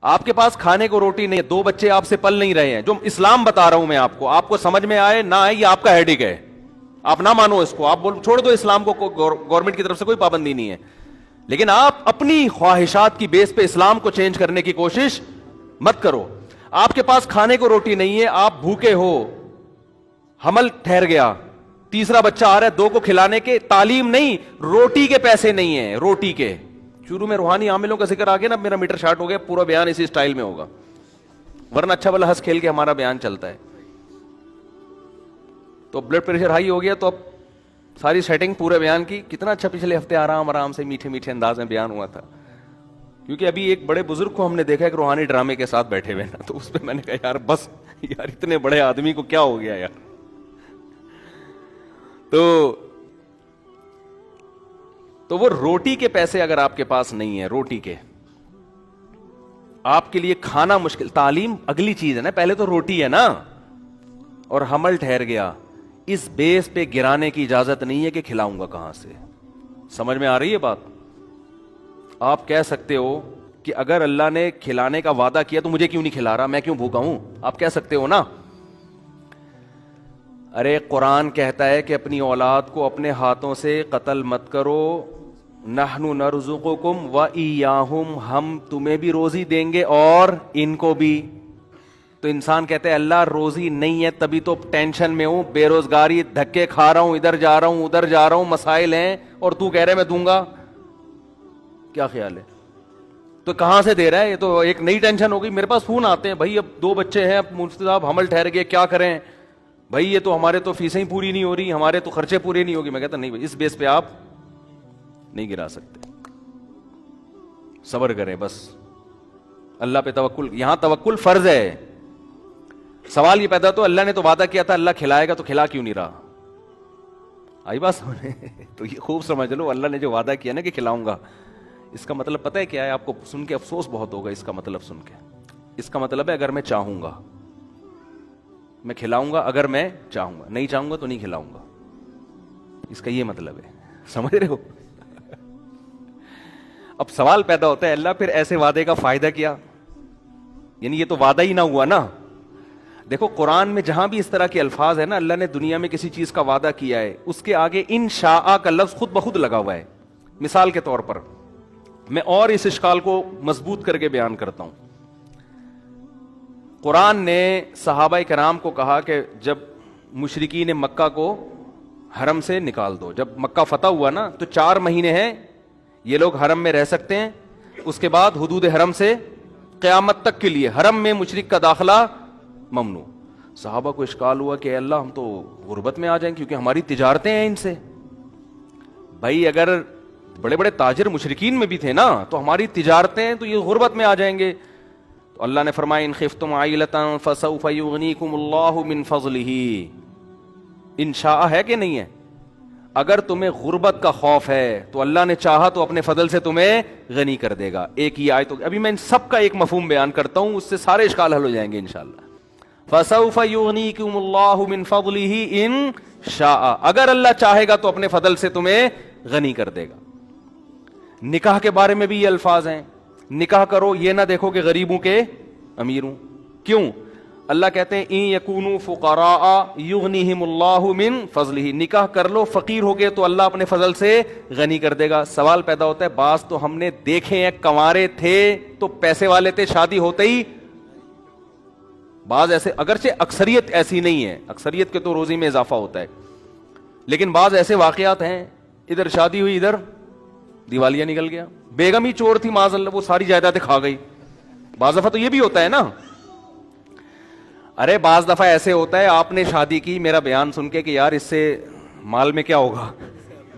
آپ کے پاس کھانے کو روٹی نہیں ہے, 2 بچے آپ سے پل نہیں رہے ہیں, جو اسلام بتا رہا ہوں میں آپ کو سمجھ میں آئے نہ آئے, یہ آپ کا ہیڈک ہے, آپ نہ مانو اس کو, آپ چھوڑ دو اسلام کو, گورنمنٹ کی طرف سے کوئی پابندی نہیں ہے, لیکن آپ اپنی خواہشات کی بیس پہ اسلام کو چینج کرنے کی کوشش مت کرو. آپ کے پاس کھانے کو روٹی نہیں ہے, آپ بھوکے ہو, حمل ٹھہر گیا, تیسرا بچہ آ رہا ہے, 2 کو کھلانے کے, تعلیم نہیں, روٹی کے پیسے نہیں ہیں, روٹی کے. شروع میں روحانی عاملوں کا ذکر آ گیا نا, میرا میٹر شارٹ ہو گیا, پورا بیان اسی سٹائل میں ہوگا, ورنہ اچھا بلا ہنس کھیل کے ہمارا بیان چلتا ہے. تو بلڈ پریشر ہائی ہو گیا, تو اب ساری سیٹنگ پورے بیان کی, کتنا اچھا پچھلے ہفتے آرام سے میٹھے میٹھے انداز میں بیان ہوا تھا, کیونکہ ابھی ایک بڑے بزرگ کو ہم نے دیکھا ایک روحانی ڈرامے کے ساتھ بیٹھے ہوئے نا, تو اس پہ میں نے کہا یار بس یار, اتنے بڑے آدمی کو کیا ہو گیا یار. تو وہ روٹی کے پیسے اگر آپ کے پاس نہیں ہے, روٹی کے, آپ کے لیے کھانا مشکل, تعلیم اگلی چیز ہے نا, پہلے تو روٹی ہے نا, اور حمل ٹھہر گیا, اس بیس پہ گرانے کی اجازت نہیں ہے کہ کھلاؤں گا کہاں سے. سمجھ میں آ رہی ہے بات؟ آپ کہہ سکتے ہو کہ اگر اللہ نے کھلانے کا وعدہ کیا تو مجھے کیوں نہیں کھلا رہا, میں کیوں بھوکا ہوں, آپ کہہ سکتے ہو نا. ارے قرآن کہتا ہے کہ اپنی اولاد کو اپنے ہاتھوں سے قتل مت کرو, نحن نرزقکم وإیاہم, ہم تمہیں بھی روزی دیں گے اور ان کو بھی. تو انسان کہتے ہیں اللہ روزی نہیں ہے تبھی تو ٹینشن میں ہوں, بے روزگاری, دھکے کھا رہا ہوں, ادھر جا رہا ہوں ادھر جا رہا ہوں, مسائل ہیں, اور تو کہہ رہے میں دوں گا. کیا خیال ہے؟ تو کہاں سے دے رہا ہے؟ یہ تو ایک نئی ٹینشن ہو گئی. میرے پاس فون آتے ہیں, بھائی اب 2 بچے ہیں, اب مفتی صاحب حمل ٹھہر گئے, کیا کریں بھائی, یہ تو ہمارے تو فیسیں ہی پوری نہیں ہو رہی, ہمارے تو خرچے پورے نہیں ہوگی. میں کہتا نہیں بھائی, اس بیس پہ آپ نہیں گرا سکتے, صبر کریں بس, اللہ پہ توکل. یہاں توکل فرض ہے. سوال یہ پیدا تو اللہ نے تو وعدہ کیا تھا, اللہ کھلائے گا, تو کھلا کیوں نہیں رہا؟ آئی بات سمجھے؟ تو یہ خوب سمجھ لو, اللہ نے جو وعدہ کیا نا کہ کھلاؤں گا, اس کا مطلب پتہ ہے کیا ہے؟ آپ کو سن کے افسوس بہت ہوگا اس کا مطلب سن کے. اس کا مطلب ہے اگر میں چاہوں گا میں کھلاؤں گا, اگر میں چاہوں گا, نہیں چاہوں گا تو نہیں کھلاؤں گا. اس کا یہ مطلب ہے, سمجھ رہے ہو؟ اب سوال پیدا ہوتا ہے اللہ پھر ایسے وعدے کا فائدہ کیا؟ یعنی یہ تو وعدہ ہی نہ ہوا نا. دیکھو قرآن میں جہاں بھی اس طرح کے الفاظ ہے نا, اللہ نے دنیا میں کسی چیز کا وعدہ کیا ہے, اس کے آگے انشاء کا لفظ خود بخود لگا ہوا ہے. مثال کے طور پر میں اور اس اشکال کو مضبوط کر کے بیان کرتا ہوں. قرآن نے صحابہ کرام کو کہا کہ جب مشرکین مکہ کو حرم سے نکال دو, جب مکہ فتح ہوا نا تو 4 مہینے ہیں یہ لوگ حرم میں رہ سکتے ہیں, اس کے بعد حدود حرم سے قیامت تک کے لیے حرم میں مشرک کا داخلہ ممنوع. صحابہ کو اشکال ہوا کہ اے اللہ ہم تو غربت میں آ جائیں کیونکہ ہماری تجارتیں ہیں ان سے. بھائی اگر بڑے بڑے تاجر مشرکین میں بھی تھے نا تو ہماری تجارتیں ہیں, تو یہ غربت میں آ جائیں گے. تو اللہ نے فرمایا ان خفتم عائلۃ فسوف یغنیکم اللہ من فضلہ. انشاء ہے کہ نہیں ہے؟ اگر تمہیں غربت کا خوف ہے تو اللہ نے چاہا تو اپنے فضل سے تمہیں غنی کر دے گا. ایک ہی آیت, ابھی میں ان سب کا ایک مفہوم بیان کرتا ہوں, اس سے سارے اشکال حل ہو جائیں گے انشاءاللہ. فسوف یغنیکم اللہ من فضلہ ان شاء, اگر اللہ چاہے گا تو اپنے فضل سے تمہیں غنی کر دے گا. نکاح کے بارے میں بھی یہ الفاظ ہیں, نکاح کرو, یہ نہ دیکھو کہ غریبوں کے امیر ہوں. کیوں؟ اللہ کہتے ہیں ان یکونوا فقراء یغنیہم اللہ من فضلہ, نکاح کر لو, فقیر ہو گئے تو اللہ اپنے فضل سے غنی کر دے گا. سوال پیدا ہوتا ہے, بعض تو ہم نے دیکھے ہیں کنوارے تھے تو پیسے والے تھے, شادی ہوتے ہی, بعض ایسے, اگرچہ اکثریت ایسی نہیں ہے, اکثریت کے تو روزی میں اضافہ ہوتا ہے, لیکن بعض ایسے واقعات ہیں ادھر شادی ہوئی ادھر دیوالیہ نکل گیا, بیگم ہی چور تھی معاذ اللہ, وہ ساری جائیدادیں کھا گئی. بعض دفعہ تو یہ بھی ہوتا ہے نا. ارے بعض دفعہ ایسے ہوتا ہے آپ نے شادی کی, میرا بیان سن کے کہ یار اس سے مال میں کیا ہوگا,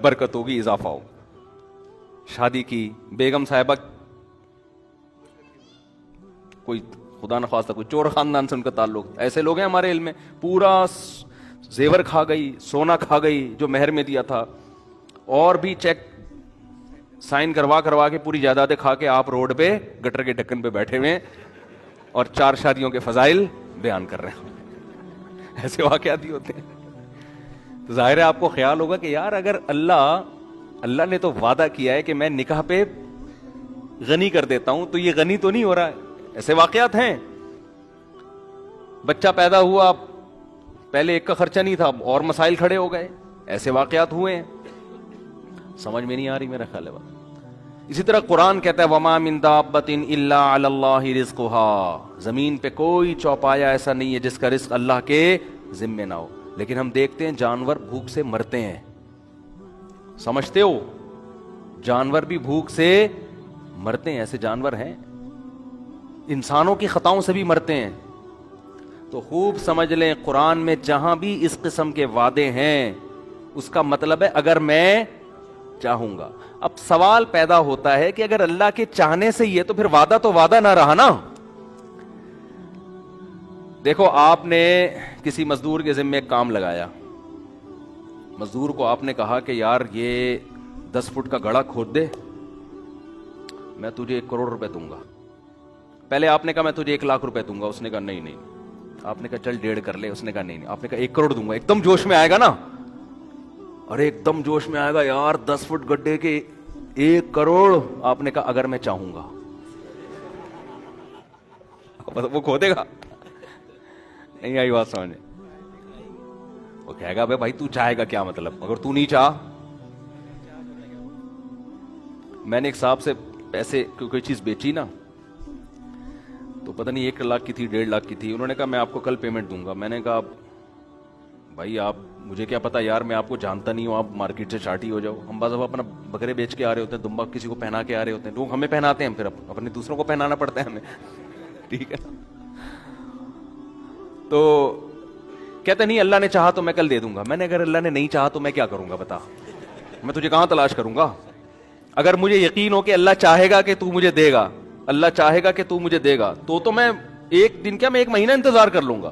برکت ہوگی, اضافہ ہوگا. شادی کی, بیگم صاحبہ کوئی خدا نخواستہ کوئی چور خاندان سے ان کا تعلق, ایسے لوگ ہیں ہمارے علم میں, پورا زیور کھا گئی, سونا کھا گئی جو مہر میں دیا تھا, اور بھی چیک سائن کروا کے پوری جائیدادیں کھا کے آپ روڈ پہ گٹر کے ڈھکن پہ بیٹھے ہوئے اور 4 شادیوں کے فضائل بیان کر رہے ہیں. ایسے واقعات ہی ہوتے ہیں. تو ظاہر ہے آپ کو خیال ہوگا کہ یار اگر اللہ نے تو وعدہ کیا ہے کہ میں نکاح پہ غنی کر دیتا ہوں, تو یہ غنی تو نہیں ہو رہا ہے. ایسے واقعات ہیں. بچہ پیدا ہوا, پہلے ایک کا خرچہ نہیں تھا, اور مسائل کھڑے ہو گئے, ایسے واقعات ہوئے ہیں. سمجھ میں نہیں آ رہی میرا خیال ہے بات. اسی طرح قرآن کہتا ہے وما من دابۃ الا علی اللہ رزقها, زمین پہ کوئی چوپایا ایسا نہیں ہے جس کا رزق اللہ کے ذمے نہ ہو. لیکن ہم دیکھتے ہیں جانور بھوک سے مرتے ہیں. سمجھتے ہو, جانور بھی بھوک سے مرتے ہیں, ایسے جانور ہیں. انسانوں کی خطاؤں سے بھی مرتے ہیں. تو خوب سمجھ لیں, قرآن میں جہاں بھی اس قسم کے وعدے ہیں اس کا مطلب ہے اگر میں چاہوں گا. اب سوال پیدا ہوتا ہے کہ اگر اللہ کے چاہنے سے ہی ہے تو پھر وعدہ تو وعدہ نہ رہا نا. دیکھو, آپ نے کسی مزدور کے ذمہ ایک کام لگایا, مزدور کو آپ نے کہا کہ یار یہ 10 فٹ کا گڑھا کھود دے, میں تجھے 1 کروڑ روپے دوں گا. پہلے آپ نے کہا میں تجھے 1 لاکھ روپے دوں گا, اس نے کہا نہیں نہیں. آپ نے کہا چل 1.5 کر لے, اس نے کہا نہیں نہیں. آپ نے کہا 1 کروڑ دوں گا. ایک دم جوش میں آئے گا نا, اور ایک دم جوش میں آئے گا یار 10 فٹ گڈھے کے 1 کروڑ. آپ نے کہا اگر میں چاہوں گا, وہ کھودے گا. نہیں آئی بات سمجھنے. وہ کہے گا بھائی تو چاہے گا کیا مطلب, اگر تو نہیں چاہ. میں نے ایک صاحب سے پیسے کوئی چیز بیچی نا, تو پتہ نہیں 1 لاکھ کی تھی 1.5 لاکھ کی تھی. انہوں نے کہا میں آپ کو کل پیمنٹ دوں گا. میں نے کہا بھائی آپ, مجھے کیا پتا یار, میں آپ کو جانتا نہیں ہوں, آپ مارکیٹ سے چاٹی ہو جاؤ. ہم بعض دفعہ اپنا بکرے بیچ کے آ رہے ہوتے ہیں, دمبا کسی کو پہنا کے آ رہے ہوتے ہیں, لوگ ہمیں پہناتے ہیں, پھر اپنے دوسروں کو پہنانا پڑتا ہے ہمیں. ٹھیک ہے. تو کہتے نہیں اللہ نے چاہا تو میں کل دے دوں گا. میں نے اگر اللہ نے نہیں چاہا تو میں کیا کروں گا بتا, میں تجھے کہاں تلاش کروں گا. اگر مجھے یقین ہو کہ اللہ چاہے گا کہ تو مجھے دے گا, اللہ چاہے گا کہ تو مجھے دے گا, تو میں 1 دن کیا, میں 1 مہینہ انتظار کر لوں گا.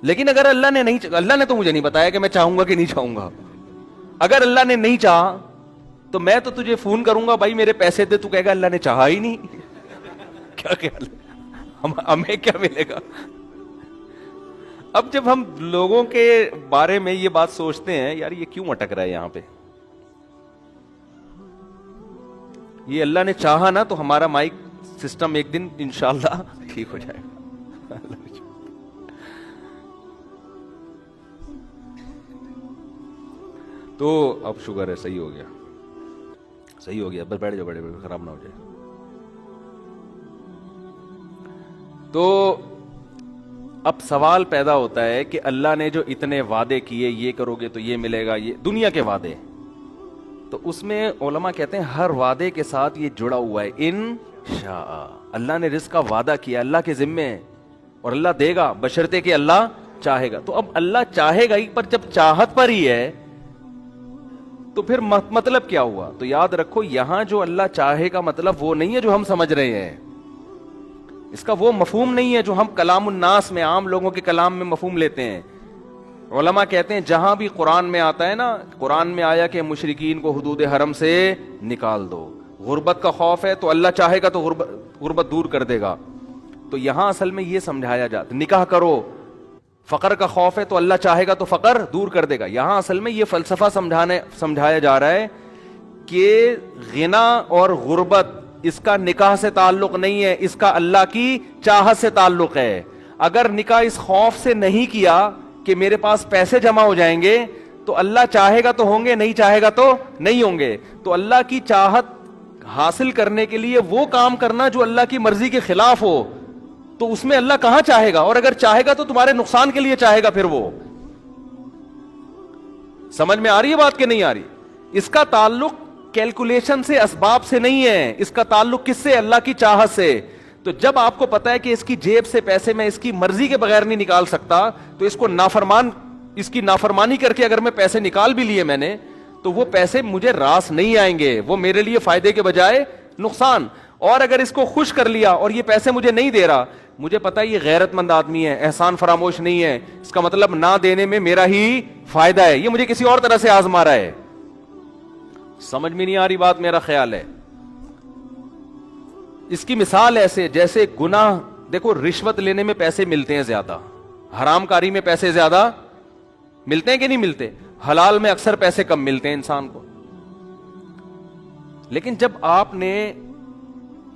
لیکن اگر اللہ نے نہیں, اللہ نے تو مجھے نہیں بتایا کہ میں چاہوں گا کہ نہیں چاہوں گا. اگر اللہ نے نہیں چاہا تو میں تو تجھے فون کروں گا بھائی میرے پیسے دے, تو کہے گا اللہ نے چاہا ہی نہیں. کیا خیال ہے, ہمیں کیا ملے گا. اب جب ہم لوگوں کے بارے میں یہ بات سوچتے ہیں, یار یہ کیوں اٹک رہا ہے یہاں پہ, یہ اللہ نے چاہا نا تو ہمارا مائک سسٹم ایک دن انشاءاللہ ٹھیک ہو جائے گا. تو اب شکر ہے صحیح ہو گیا, صحیح ہو گیا. بس بیٹھ جاؤ, بڑے خراب نہ ہو جائے. تو اب سوال پیدا ہوتا ہے کہ اللہ نے جو اتنے وعدے کیے, یہ کرو گے تو یہ ملے گا, یہ دنیا کے وعدے, تو اس میں علماء کہتے ہیں ہر وعدے کے ساتھ یہ جڑا ہوا ہے انشاء. اللہ نے رزق کا وعدہ کیا, اللہ کے ذمے ہے, اور اللہ دے گا بشرطے کہ اللہ چاہے گا. تو اب اللہ چاہے گا ہی, پر جب چاہت پر ہی ہے تو پھر مطلب کیا ہوا. تو یاد رکھو یہاں جو اللہ چاہے کا مطلب وہ نہیں ہے جو ہم سمجھ رہے ہیں, اس کا وہ مفہوم نہیں ہے جو ہم کلام الناس میں, عام لوگوں کے کلام میں مفہوم لیتے ہیں. علماء کہتے ہیں جہاں بھی قرآن میں آتا ہے نا, قرآن میں آیا کہ مشرکین کو حدود حرم سے نکال دو, غربت کا خوف ہے تو اللہ چاہے گا تو غربت دور کر دے گا. تو یہاں اصل میں یہ سمجھایا جاتا, نکاح کرو, فقر کا خوف ہے تو اللہ چاہے گا تو فقر دور کر دے گا. یہاں اصل میں یہ فلسفہ سمجھایا جا رہا ہے کہ غنا اور غربت اس کا نکاح سے تعلق نہیں ہے, اس کا اللہ کی چاہت سے تعلق ہے. اگر نکاح اس خوف سے نہیں کیا کہ میرے پاس پیسے جمع ہو جائیں گے تو اللہ چاہے گا تو ہوں گے, نہیں چاہے گا تو نہیں ہوں گے. تو اللہ کی چاہت حاصل کرنے کے لیے وہ کام کرنا جو اللہ کی مرضی کے خلاف ہو, تو اس میں اللہ کہاں چاہے گا, اور اگر چاہے گا تو تمہارے نقصان کے لیے چاہے گا. پھر وہ سمجھ میں آ رہی ہے بات کہ نہیں آ رہی. اس کا تعلق کیلکولیشن سے, اسباب سے نہیں ہے, اس کا تعلق کس سے, اللہ کی چاہت سے. تو جب آپ کو پتا ہے کہ اس کی جیب سے پیسے میں اس کی مرضی کے بغیر نہیں نکال سکتا, تو اس کو اس کی نافرمانی کر کے اگر میں پیسے نکال بھی لیے میں نے, تو وہ پیسے مجھے راس نہیں آئیں گے, وہ میرے لیے فائدے کے بجائے نقصان. اور اگر اس کو خوش کر لیا اور یہ پیسے مجھے نہیں دے رہا, مجھے پتا یہ غیرت مند آدمی ہے, احسان فراموش نہیں ہے, اس کا مطلب نہ دینے میں میرا ہی فائدہ ہے, یہ مجھے کسی اور طرح سے آزما رہا ہے. سمجھ میں نہیں آ رہی بات, میرا خیال ہے. اس کی مثال ایسے جیسے گناہ, دیکھو رشوت لینے میں پیسے ملتے ہیں زیادہ, حرام کاری میں پیسے زیادہ ملتے ہیں کہ نہیں ملتے, حلال میں اکثر پیسے کم ملتے ہیں انسان کو. لیکن جب آپ نے